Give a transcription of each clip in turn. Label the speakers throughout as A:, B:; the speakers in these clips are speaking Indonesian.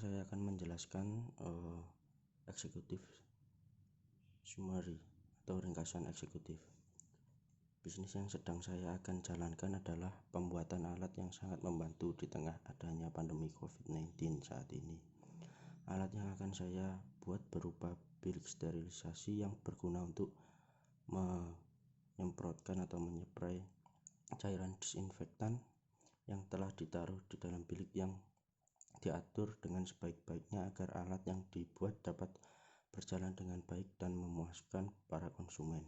A: Saya akan menjelaskan eksekutif summary atau ringkasan eksekutif. Bisnis yang sedang saya akan jalankan adalah pembuatan alat yang sangat membantu di tengah adanya pandemi COVID-19 saat ini. Alat yang akan saya buat berupa bilik sterilisasi yang berguna untuk menyemprotkan atau menyeprai cairan disinfektan yang telah ditaruh di dalam bilik yang diatur dengan sebaik-baiknya agar alat yang dibuat dapat berjalan dengan baik dan memuaskan para konsumen.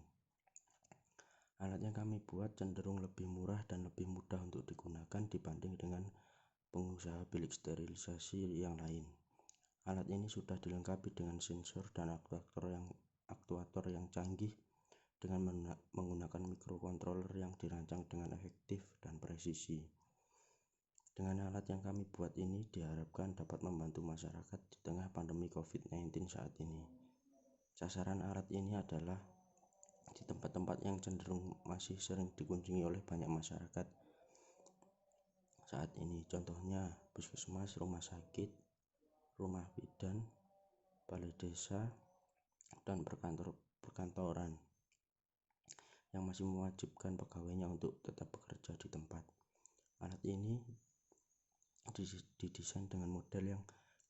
A: Alat yang kami buat cenderung lebih murah dan lebih mudah untuk digunakan dibanding dengan pengusaha bilik sterilisasi yang lain. Alat ini sudah dilengkapi dengan sensor dan aktuator yang canggih dengan menggunakan microcontroller yang dirancang dengan efektif dan presisi. Dengan alat yang kami buat ini diharapkan dapat membantu masyarakat di tengah pandemi COVID-19 saat ini. Sasaran alat ini adalah di tempat-tempat yang cenderung masih sering dikunjungi oleh banyak masyarakat saat ini. Contohnya puskesmas, rumah sakit, rumah bidan, balai desa, dan perkantoran yang masih mewajibkan pegawainya untuk tetap bekerja di tempat. Alat ini didesain dengan model yang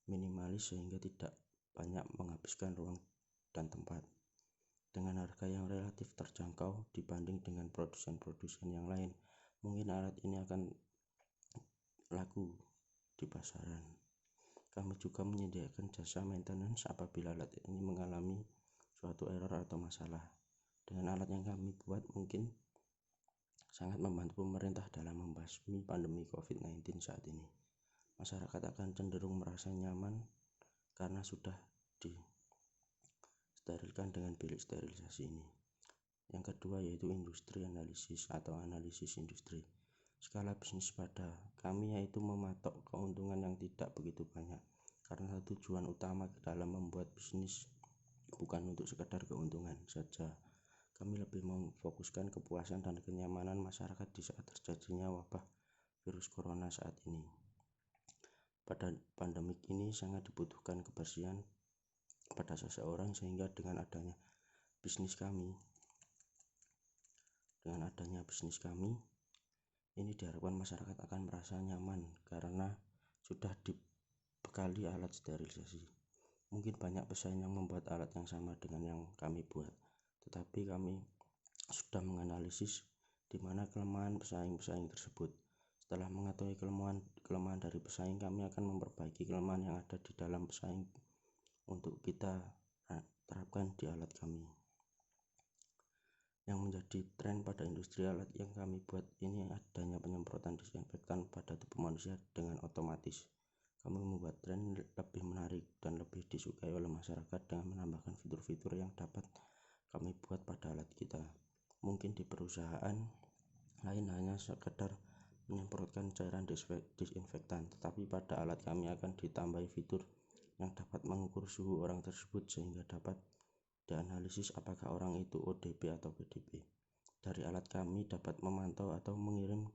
A: minimalis sehingga tidak banyak menghabiskan ruang dan tempat. Dengan harga yang relatif terjangkau dibanding dengan produsen-produsen yang lain, mungkin alat ini akan laku di pasaran. Kami juga menyediakan jasa maintenance apabila alat ini mengalami suatu error atau masalah. Dengan alat yang kami buat mungkin sangat membantu pemerintah dalam membasmi pandemi COVID-19 saat ini. Masyarakat akan cenderung merasa nyaman karena sudah disterilkan dengan bilik sterilisasi ini. Yang kedua yaitu industri analisis atau analisis industri. Skala bisnis pada kami yaitu mematok keuntungan yang tidak begitu banyak, karena tujuan utama dalam membuat bisnis bukan untuk sekedar keuntungan saja. Kami lebih memfokuskan kepuasan dan kenyamanan masyarakat di saat terjadinya wabah virus corona saat ini. Pada pandemik ini sangat dibutuhkan kebersihan pada seseorang, sehingga dengan adanya bisnis kami ini diharapkan masyarakat akan merasa nyaman karena sudah dibekali alat sterilisasi. Mungkin banyak pesaing yang membuat alat yang sama dengan yang kami buat, tetapi kami sudah menganalisis di mana kelemahan pesaing-pesaing tersebut. Setelah mengetahui kelemahan dari pesaing, kami akan memperbaiki kelemahan yang ada di dalam pesaing untuk kita terapkan di alat kami. Yang menjadi tren pada industri alat yang kami buat ini adanya penyemprotan disinfektan pada tubuh manusia dengan otomatis. Kami membuat tren lebih menarik dan lebih disukai oleh masyarakat dengan menambahkan fitur-fitur yang dapat kami buat pada alat kita. Mungkin di perusahaan lain hanya sekedar menyemprotkan cairan disinfektan, tetapi pada alat kami akan ditambahi fitur yang dapat mengukur suhu orang tersebut sehingga dapat dianalisis apakah orang itu ODP atau PDP. Dari alat kami dapat memantau atau mengirim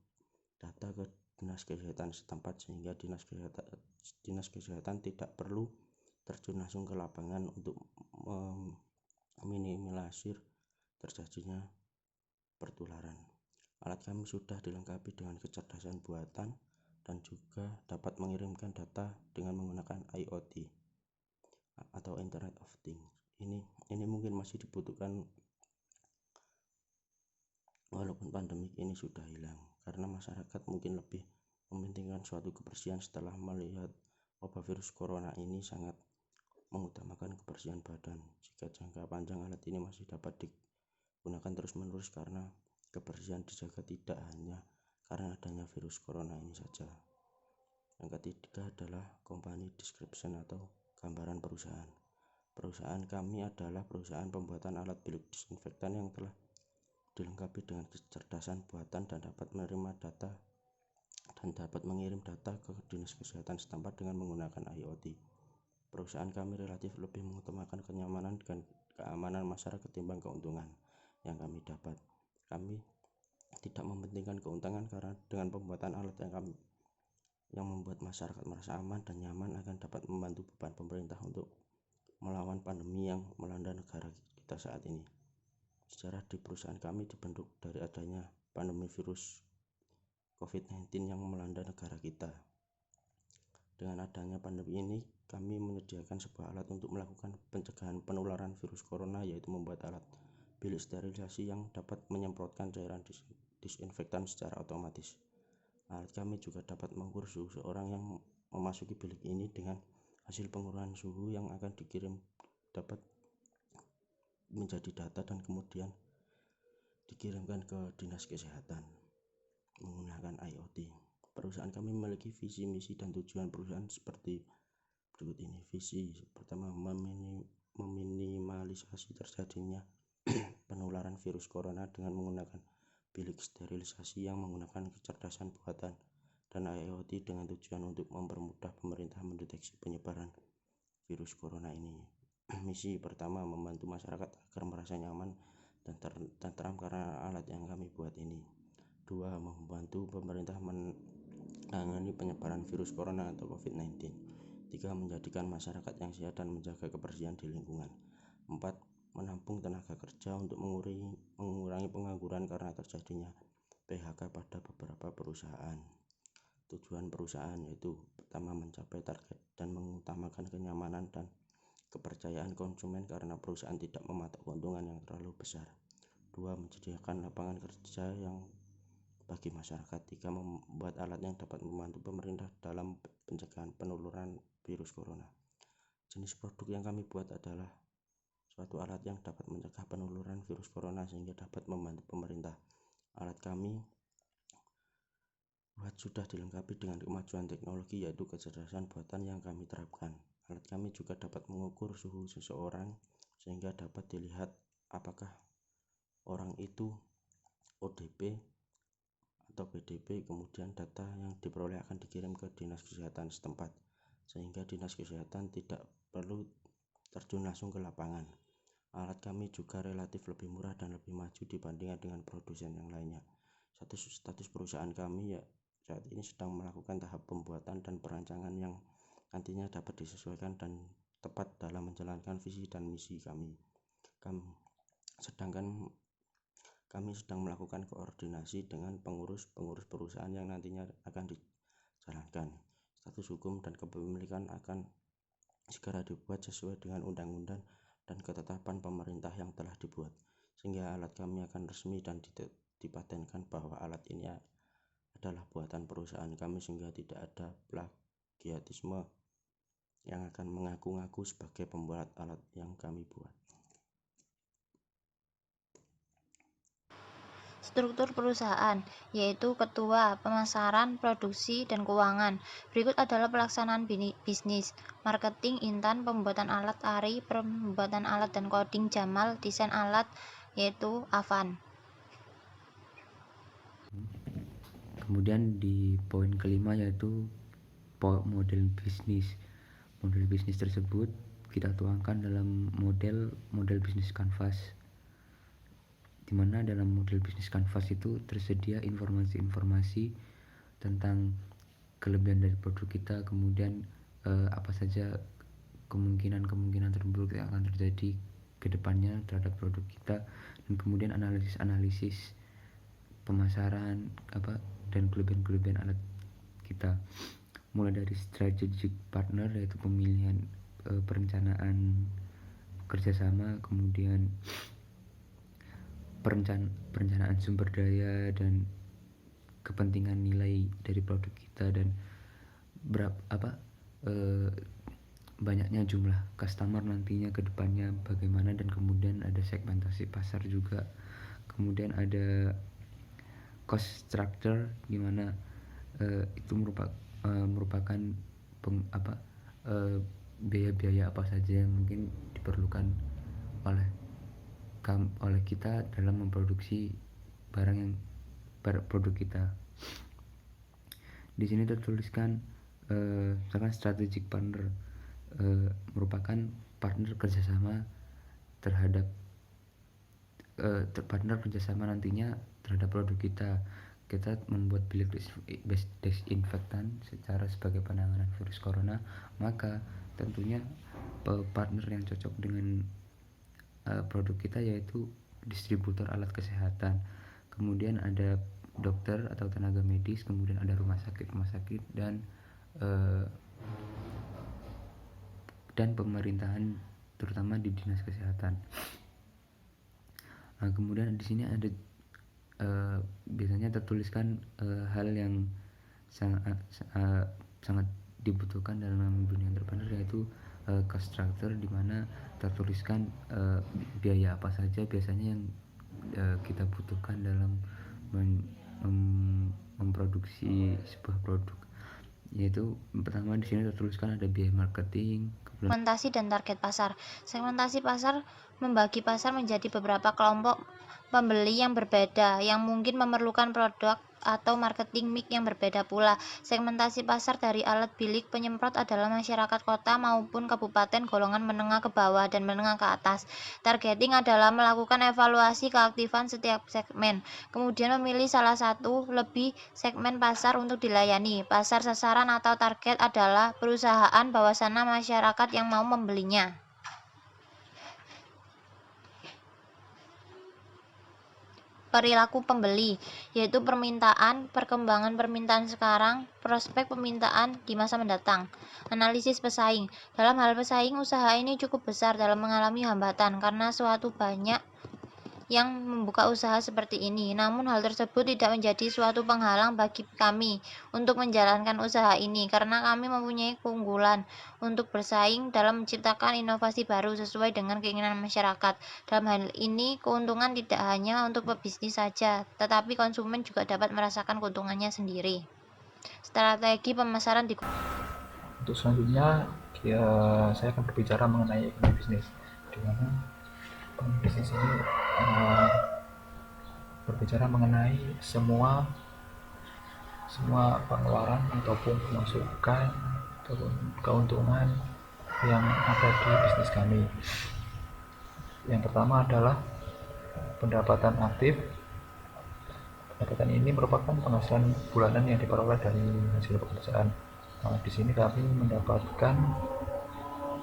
A: data ke dinas kesehatan setempat sehingga dinas kesehatan tidak perlu terjun langsung ke lapangan untuk meminimalisir terjadinya pertularan. Alat kami sudah dilengkapi dengan kecerdasan buatan dan juga dapat mengirimkan data dengan menggunakan IoT atau Internet of Things. Ini mungkin masih dibutuhkan walaupun pandemik ini sudah hilang, karena masyarakat mungkin lebih mementingkan suatu kebersihan setelah melihat wabah virus corona ini sangat mengutamakan kebersihan badan. Jika jangka panjang alat ini masih dapat digunakan terus-menerus karena kebersihan dijaga tidak hanya karena adanya virus corona ini saja. Yang ketiga adalah company description atau gambaran perusahaan. Perusahaan kami adalah perusahaan pembuatan alat bilik disinfektan yang telah dilengkapi dengan kecerdasan buatan dan dapat menerima data dan dapat mengirim data ke dinas kesehatan setempat dengan menggunakan IoT. Perusahaan kami relatif lebih mengutamakan kenyamanan dan keamanan masyarakat ketimbang keuntungan yang kami dapat. Kami tidak mementingkan keuntungan karena dengan pembuatan alat yang kami yang membuat masyarakat merasa aman dan nyaman akan dapat membantu beban pemerintah untuk melawan pandemi yang melanda negara kita saat ini. Sejarah di perusahaan kami dibentuk dari adanya pandemi virus COVID-19 yang melanda negara kita. Dengan adanya pandemi ini, kami menyediakan sebuah alat untuk melakukan pencegahan penularan virus corona, yaitu membuat alat bilik sterilisasi yang dapat menyemprotkan cairan disinfektan secara otomatis. Alat kami juga dapat mengukur suhu seorang yang memasuki bilik ini dengan hasil pengukuran suhu yang akan dikirim dapat menjadi data dan kemudian dikirimkan ke dinas kesehatan menggunakan IoT. Perusahaan kami memiliki visi, misi, dan tujuan perusahaan seperti berikut ini. Visi pertama, meminimalisasi terjadinya penularan virus corona dengan menggunakan bilik sterilisasi yang menggunakan kecerdasan buatan dan IoT dengan tujuan untuk mempermudah pemerintah mendeteksi penyebaran virus corona ini. Misi pertama, membantu masyarakat agar merasa nyaman dan tentram karena alat yang kami buat ini. 2. Membantu pemerintah menangani penyebaran virus corona atau COVID-19. 3. Menjadikan masyarakat yang sehat dan menjaga kebersihan di lingkungan. 4. Menampung tenaga kerja untuk mengurangi pengangguran karena terjadinya PHK pada beberapa perusahaan. Tujuan perusahaan yaitu pertama, mencapai target dan mengutamakan kenyamanan dan kepercayaan konsumen karena perusahaan tidak mematok keuntungan yang terlalu besar. 2. Menyediakan lapangan kerja yang bagi masyarakat. 3. Membuat alat yang dapat membantu pemerintah dalam pencegahan penularan virus corona. Jenis produk yang kami buat adalah suatu alat yang dapat mencegah penularan virus corona sehingga dapat membantu pemerintah. Alat kami buat sudah dilengkapi dengan kemajuan teknologi, yaitu kecerdasan buatan yang kami terapkan. Alat kami juga dapat mengukur suhu seseorang sehingga dapat dilihat apakah orang itu ODP atau PDP. Kemudian data yang diperoleh akan dikirim ke dinas kesehatan setempat sehingga dinas kesehatan tidak perlu terjun langsung ke lapangan. Alat kami juga relatif lebih murah dan lebih maju dibandingkan dengan produsen yang lainnya. Status perusahaan kami saat ini sedang melakukan tahap pembuatan dan perancangan yang nantinya dapat disesuaikan dan tepat dalam menjalankan visi dan misi kami. Sedangkan kami sedang melakukan koordinasi dengan pengurus perusahaan yang nantinya akan dijalankan. Status hukum dan kepemilikan akan segera dibuat sesuai dengan undang-undang dan ketetapan pemerintah yang telah dibuat, sehingga alat kami akan resmi dan dipatenkan bahwa alat ini adalah buatan perusahaan kami, sehingga tidak ada plagiatisme yang akan mengaku-ngaku sebagai pembuat alat yang kami buat.
B: Struktur perusahaan, yaitu ketua, pemasaran, produksi, dan keuangan. Berikut adalah pelaksanaan bisnis. Marketing Intan, pembuatan alat Ari, pembuatan alat dan coding Jamal, desain alat yaitu Avan.
C: Kemudian di poin kelima yaitu model bisnis. Model bisnis tersebut kita tuangkan dalam model bisnis kanvas, di mana dalam model bisnis kanvas itu tersedia informasi-informasi tentang kelebihan dari produk kita, kemudian apa saja kemungkinan terburuk yang akan terjadi ke depannya terhadap produk kita, dan kemudian analisis pemasaran dan kelebihan alat kita, mulai dari strategic partner yaitu pemilihan perencanaan kerjasama, kemudian perencanaan sumber daya dan kepentingan nilai dari produk kita, dan banyaknya jumlah customer nantinya ke depannya bagaimana, dan kemudian ada segmentasi pasar juga. Kemudian ada cost structure, di mana itu merupakan biaya-biaya apa saja yang mungkin diperlukan oleh kita dalam memproduksi produk kita. Di sini tertuliskan misalkan strategic partner merupakan partner kerjasama terhadap partner kerjasama nantinya terhadap produk kita. kita membuat bilik desinfektan secara sebagai penanganan virus corona, maka tentunya partner yang cocok dengan produk kita yaitu distributor alat kesehatan, kemudian ada dokter atau tenaga medis, kemudian ada rumah sakit dan pemerintahan, terutama di dinas kesehatan. Nah, kemudian di sini ada biasanya tertuliskan hal yang sangat dibutuhkan dalam dunia entrepreneur, yaitu cost structure, di mana tertuliskan biaya apa saja biasanya yang kita butuhkan dalam memproduksi sebuah produk. Yaitu pertama di sini tertuliskan ada biaya marketing,
B: segmentasi dan target pasar. Segmentasi pasar membagi pasar menjadi beberapa kelompok pembeli yang berbeda, yang mungkin memerlukan produk atau marketing mix yang berbeda pula. Segmentasi pasar dari alat bilik penyemprot adalah masyarakat kota maupun kabupaten golongan menengah ke bawah dan menengah ke atas. Targeting adalah melakukan evaluasi keaktifan setiap segmen, kemudian memilih salah satu lebih segmen pasar untuk dilayani. Pasar sasaran atau target adalah perusahaan bawah sana masyarakat yang mau membelinya. Perilaku pembeli, yaitu permintaan, perkembangan permintaan sekarang, prospek permintaan di masa mendatang. Analisis pesaing. Dalam hal pesaing, usaha ini cukup besar dalam mengalami hambatan karena suatu banyak yang membuka usaha seperti ini. Namun hal tersebut tidak menjadi suatu penghalang bagi kami untuk menjalankan usaha ini, karena kami mempunyai keunggulan untuk bersaing dalam menciptakan inovasi baru sesuai dengan keinginan masyarakat. Dalam hal ini, keuntungan tidak hanya untuk pebisnis saja, tetapi konsumen juga dapat merasakan keuntungannya sendiri. Strategi pemasaran di
D: Untuk selanjutnya, saya akan berbicara mengenai ekonomi bisnis, di mana bisnis ini berbicara mengenai semua pengeluaran ataupun pemasukan ataupun keuntungan yang ada di bisnis kami. Yang pertama adalah pendapatan aktif. Pendapatan ini merupakan penghasilan bulanan yang diperoleh dari hasil pekerjaan. Nah, di sini kami mendapatkan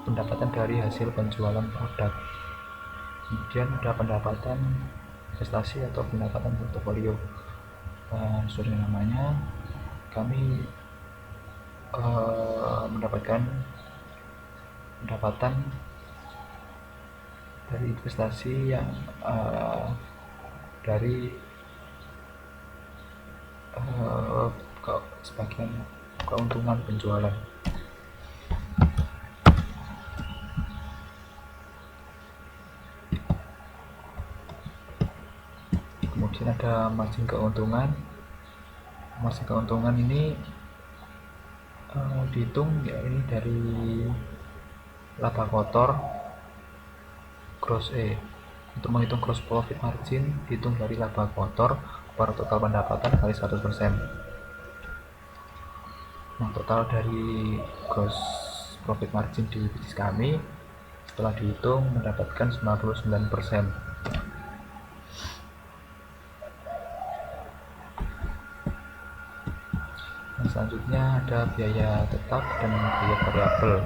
D: pendapatan dari hasil penjualan produk. Kemudian ada pendapatan investasi atau pendapatan portofolio. Sesuai dengan namanya, kami mendapatkan pendapatan dari investasi yang dari sebagian keuntungan penjualan. Kemudian ada margin keuntungan. Margin keuntungan ini dihitung ya, ini dari laba kotor gross Untuk menghitung gross profit margin, dihitung dari laba kotor per total pendapatan kali 100%. Nah, total dari gross profit margin di bisnis kami setelah dihitung mendapatkan 99%. Selanjutnya ada biaya tetap dan biaya variabel.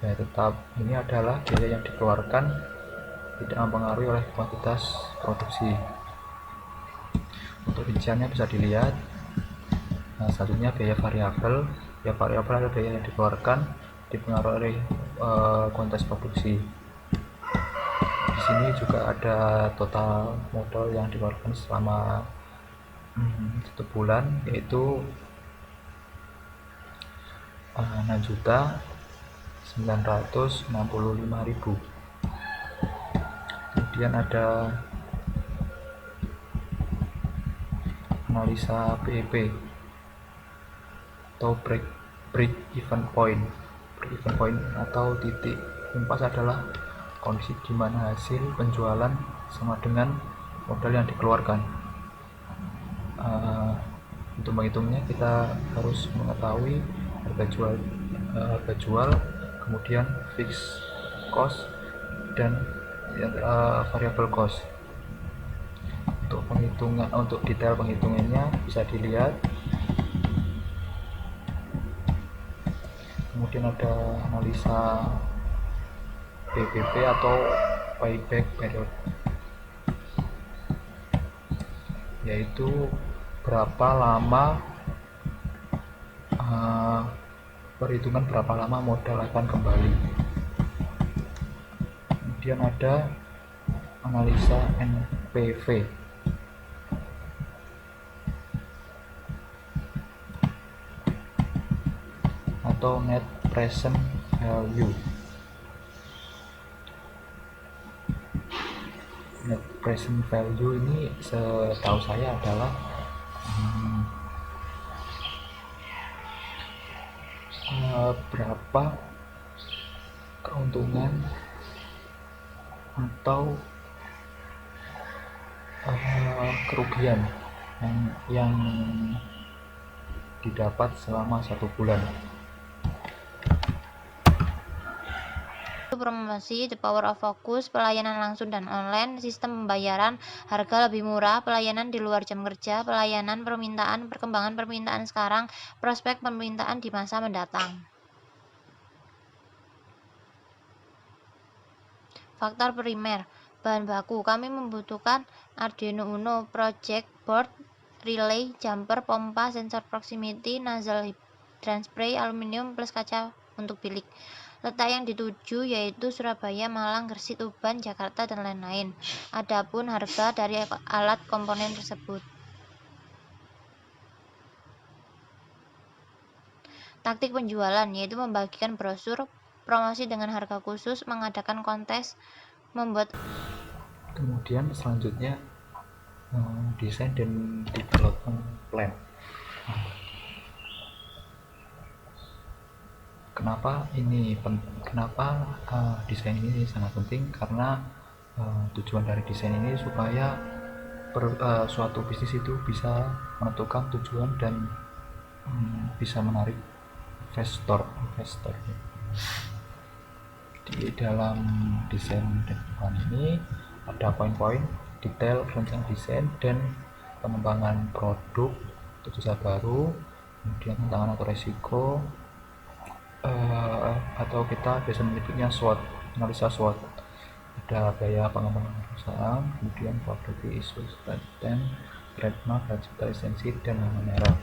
D: Biaya tetap ini adalah biaya yang dikeluarkan tidak mempengaruhi oleh kuantitas produksi. Untuk rinciannya bisa dilihat. Nah, selanjutnya biaya variabel. Biaya variabel adalah biaya yang dikeluarkan dipengaruhi oleh kuantitas produksi. Di sini juga ada total modal yang dikeluarkan selama 1 bulan, yaitu 6.965.000. Kemudian ada analisa BEP atau break even point. Break even point atau titik kumpas adalah kondisi di mana hasil penjualan sama dengan modal yang dikeluarkan. Untuk menghitungnya kita harus mengetahui harga jual, kemudian fixed cost dan variable cost. Untuk detail penghitungannya bisa dilihat. Kemudian ada analisa PBP atau payback period, yaitu berapa lama perhitungan berapa lama modal akan kembali. Kemudian ada analisa NPV atau net present value. Net present value ini setahu saya adalah berapa keuntungan atau kerugian yang didapat selama 1 bulan.
B: Promosi, the power of focus, pelayanan langsung dan online, sistem pembayaran, harga lebih murah, pelayanan di luar jam kerja, pelayanan permintaan, perkembangan permintaan sekarang, prospek permintaan di masa mendatang. Faktor primer, bahan baku, kami membutuhkan Arduino Uno, project board, relay, jumper, pompa, sensor proximity, nozzle hydrant spray, aluminium plus kaca untuk bilik. Letak yang dituju yaitu Surabaya, Malang, Gresik, Tuban, Jakarta, dan lain-lain. Adapun harga dari alat komponen tersebut. Taktik penjualan yaitu membagikan brosur, promosi dengan harga khusus, mengadakan kontes, membuat.
D: Kemudian selanjutnya desain dan development plan. Kenapa desain ini sangat penting? Karena tujuan dari desain ini supaya suatu bisnis itu bisa menentukan tujuan dan bisa menarik investor. Di dalam desain dan plan ini ada poin-poin detail rencana desain dan pengembangan produk untuk jasa baru, kemudian tantangan atau resiko, atau kita biasa menyebutnya SWOT, analisa SWOT. Ada biaya pengembangan perusahaan, kemudian property issues, patent, trademark, hak lisensi, dan nama merek.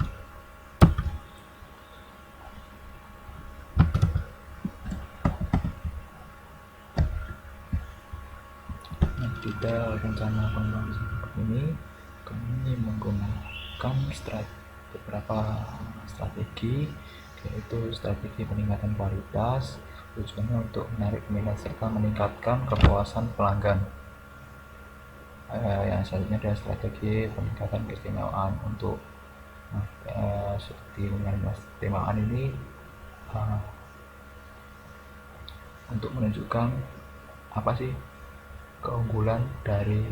D: Detail rencana pengembangan seperti ini, kami menggunakan beberapa strategi, yaitu strategi peningkatan kualitas, tujuannya untuk menarik minat serta meningkatkan kepuasan pelanggan. Yang selanjutnya adalah strategi peningkatan keistimewaan untuk seperti keistimewaan ini untuk menunjukkan apa sih keunggulan dari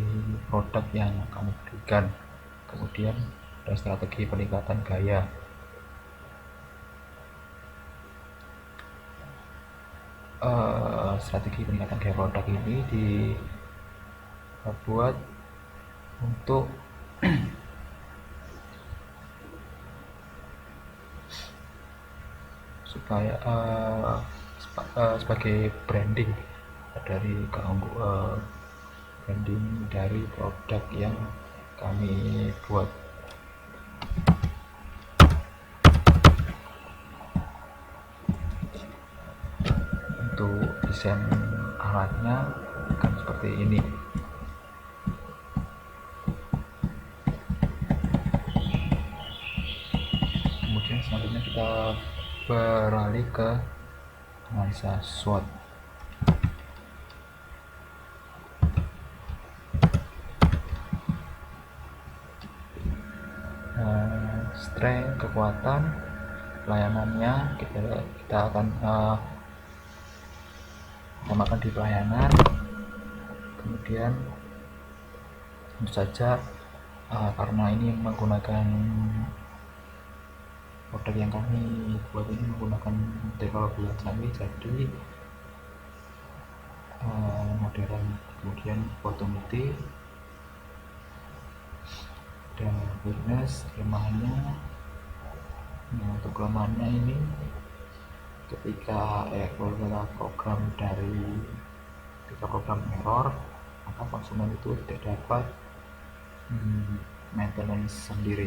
D: produk yang kamu berikan. Kemudian ada strategi peningkatan gaya. Strategi peningkatan gaya produk ini dibuat untuk supaya sebagai branding branding dari produk yang kami buat. Untuk desain alatnya akan seperti ini. Kemudian selanjutnya kita beralih ke analisa SWOT. Strength, kekuatan, pelayanannya kita akan tambahkan di pelayanan. Kemudian tentu saja karena ini menggunakan produk yang kami buat ini menggunakan teknologi yang canggih, jadi modern. Kemudian automotive, Dan fairness kelemahannya, nah untuk kelemahannya ini ketika program error, maka konsumen itu tidak dapat maintenance sendiri.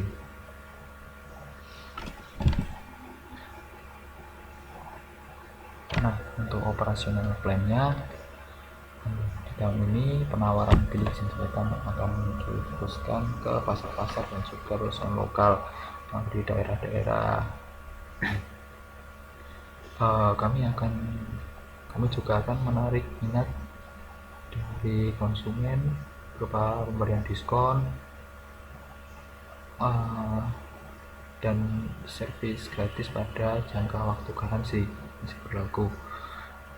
D: Nah, untuk operasional plan-nya, di tahun ini penawaran bilik disinfektan akan difokuskan ke pasar-pasar dan juga perusahaan lokal yang di daerah-daerah. Kami juga akan menarik minat dari konsumen berupa pemberian diskon dan servis gratis pada jangka waktu garansi masih berlaku.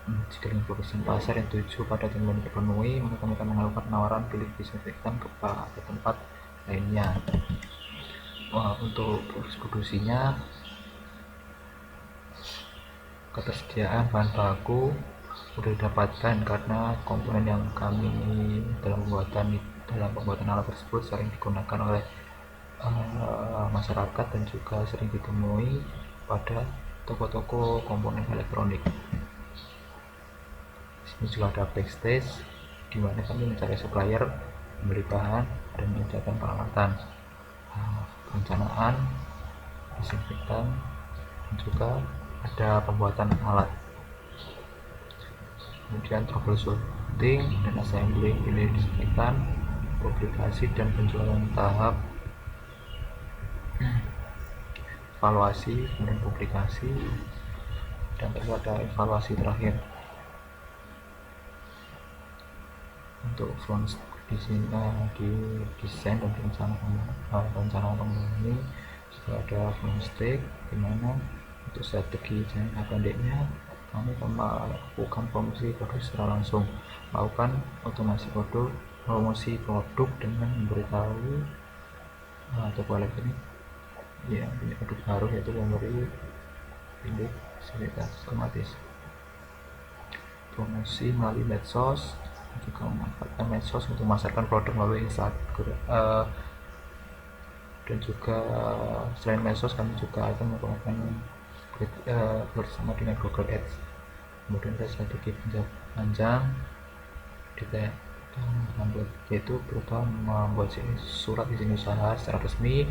D: Jika 50% pasar yang tuju pada jumlah terpenuhi, maka kami akan melakukan penawaran bilik disinfektan ke tempat lainnya. Untuk produksinya, ketersediaan bahan baku sudah didapatkan karena komponen yang kami dalam pembuatan alat tersebut sering digunakan oleh masyarakat dan juga sering ditemui pada toko-toko komponen elektronik. Di sini juga ada backstage di mana kami mencari supplier, membeli bahan, dan menyediakan peralatan, perencanaan, disinfektan, dan juga ada pembuatan alat. Kemudian troubleshooting dan assembly bilik disinfektan, publikasi dan penjualan tahap, evaluasi, kemudian publikasi, dan terus ada evaluasi terakhir. Untuk front di desain dan rencana pembangunan ini juga ada front stick, di mana untuk strategi jangka pendeknya kami melakukan promosi produk secara langsung, melakukan promosi produk dengan memberitahu toko elektronik yang punya produk baru, yaitu memberi bilik disinfektan otomatis. Promosi melalui medsos, juga memanfaatkan medsos untuk memasarkan produk melalui Instagram, dan juga selain medsos kami juga akan melakukan bersama dengan Google Ads. Kemudian ada strategi panjang detail yaitu berupa membuat surat izin usaha secara resmi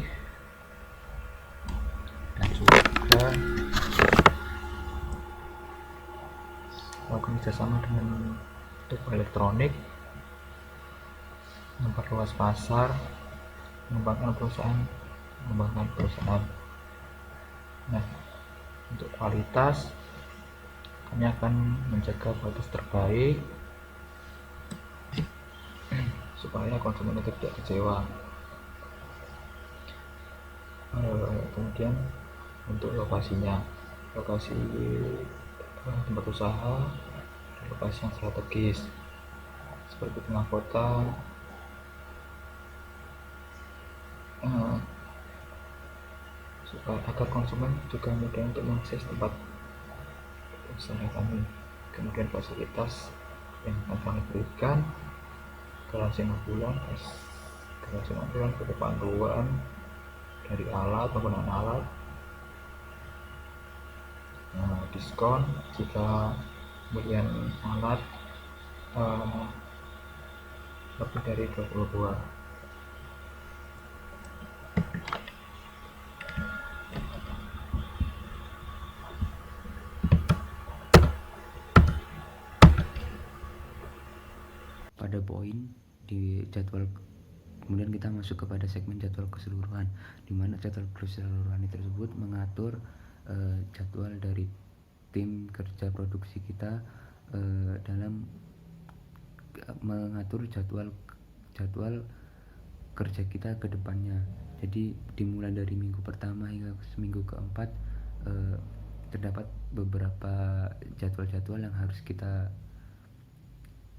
D: dan juga melakukan kerjasama dengan toko elektronik, memperluas pasar, mengembangkan perusahaan. Nah, untuk kualitas kami akan menjaga kualitas terbaik supaya konsumen itu tidak kecewa. Kemudian untuk lokasi tempat usaha, lokasi yang strategis seperti tengah kota, supaya agar konsumen juga mudah untuk mengakses tempat usaha kami. Kemudian fasilitas yang akan kami berikan, garansi 6 bulan berupa panduan dari penggunaan alat, diskon jika pembelian alat lebih dari 22.
C: Pada poin di jadwal, kemudian kita masuk kepada segmen jadwal keseluruhan, di mana jadwal keseluruhan tersebut mengatur jadwal dari tim kerja produksi kita dalam mengatur jadwal kerja kita ke depannya. Jadi dimulai dari minggu pertama hingga minggu keempat terdapat beberapa jadwal-jadwal yang harus kita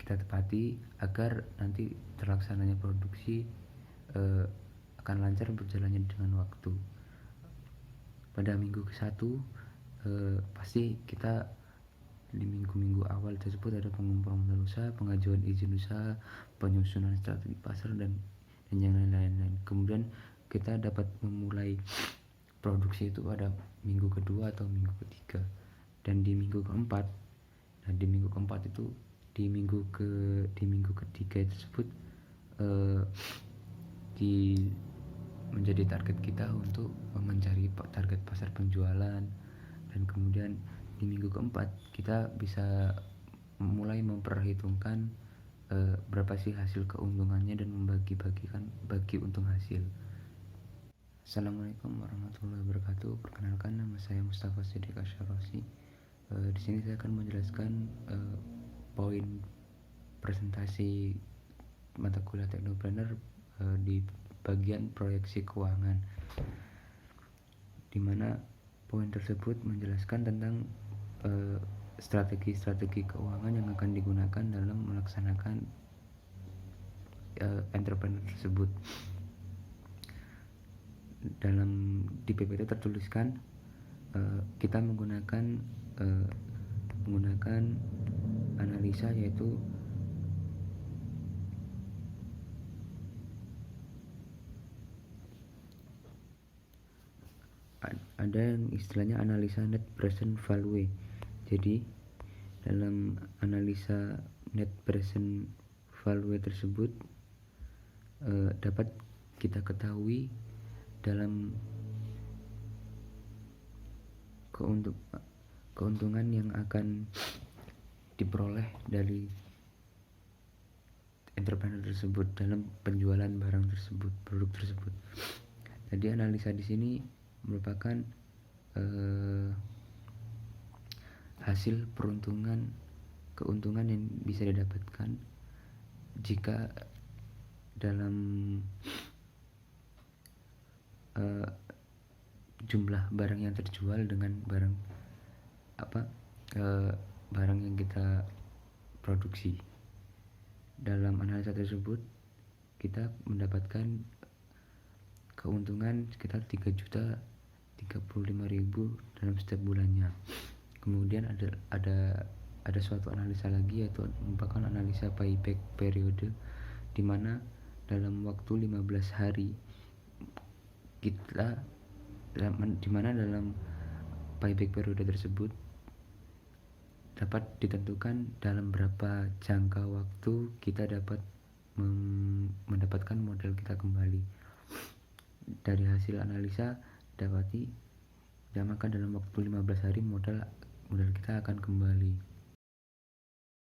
C: tepati agar nanti terlaksananya produksi akan lancar berjalannya dengan waktu. Pada minggu ke-1 pasti kita di minggu-minggu awal tersebut ada pengumpulan modal usaha, pengajuan izin usaha, penyusunan strategi pasar, dan dan yang lain-lain. Kemudian kita dapat memulai produksi itu pada minggu kedua atau minggu ketiga, dan di minggu keempat. Nah, di minggu keempat itu di minggu ketiga tersebut menjadi target kita untuk mencari target pasar penjualan, dan kemudian di minggu keempat kita bisa mulai memperhitungkan berapa sih hasil keuntungannya dan bagi untung hasil. Assalamualaikum warahmatullahi wabarakatuh. Perkenalkan, nama saya Mustafa Siddiq Asyarosi. Di sini saya akan menjelaskan poin presentasi mata kuliah Teknopreneur di bagian proyeksi keuangan, di mana poin tersebut menjelaskan tentang strategi-strategi keuangan yang akan digunakan dalam melaksanakan entrepreneur tersebut. Di PPT tertuliskan kita menggunakan analisa, yaitu ada yang istilahnya analisa net present value. Jadi dalam analisa net present value tersebut dapat kita ketahui dalam keuntungan yang akan diperoleh dari entrepreneur tersebut dalam penjualan produk tersebut. Jadi analisa di sini merupakan hasil keuntungan yang bisa didapatkan jika dalam jumlah barang yang terjual dengan barang yang kita produksi. Dalam analisa tersebut kita mendapatkan keuntungan sekitar 3.035.000 dalam setiap bulannya. Kemudian ada suatu analisa lagi, yaitu merupakan analisa payback periode, di mana dalam waktu 15 hari dalam payback periode tersebut dapat ditentukan dalam berapa jangka waktu kita dapat mendapatkan modal kita kembali. Dari hasil analisa dapati dalam waktu 15 hari modal kita akan kembali.